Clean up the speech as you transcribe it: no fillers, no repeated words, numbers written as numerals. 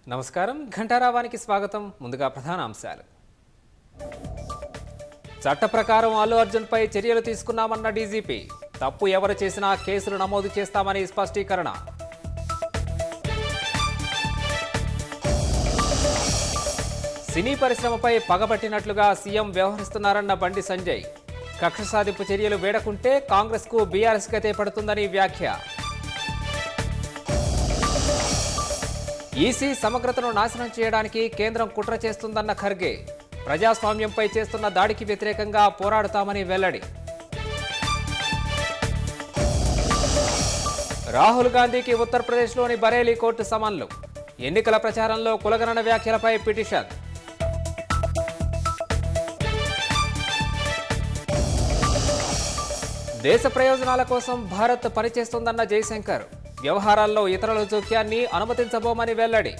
నమస్కారం ఘంటారావానికి స్వాగతం. ముందుగా ప్రధాన అంశాలు. చట్ట ప్రకారం అల్లు అర్జున్ పై చర్యలు తీసుకున్నామన్న డీజీపీ. తప్పు ఎవరు చేసినా కేసులు నమోదు చేస్తామని స్పష్టీకరణ. సినీ పరిశ్రమపై పగబట్టినట్లుగా సీఎం వ్యవహరిస్తున్నారన్న బండి సంజయ్. కక్ష సాధింపు చర్యలు వేడకుంటే కాంగ్రెస్కు బీఆర్ఎస్ గతే పడుతుందని వ్యాఖ్య. ఈసీ సమగ్రతను నాశనం చేయడానికి కేంద్రం కుట్ర చేస్తుందన్న ఖర్గే. ప్రజాస్వామ్యంపై చేస్తున్న దాడికి వ్యతిరేకంగా పోరాడుతామని వెల్లడి. రాహుల్ గాంధీకి ఉత్తరప్రదేశ్లోని బరేలీ కోర్టు సమన్లు. ఎన్నికల ప్రచారంలో కులగణన వ్యాఖ్యలపై పిటిషన్. దేశ ప్రయోజనాల కోసం భారత్ పనిచేస్తుందన్న జైశంకర్. వ్యవహారాల్లో ఇతరుల జోక్యాన్ని అనుమతించబోమని వెల్లడి.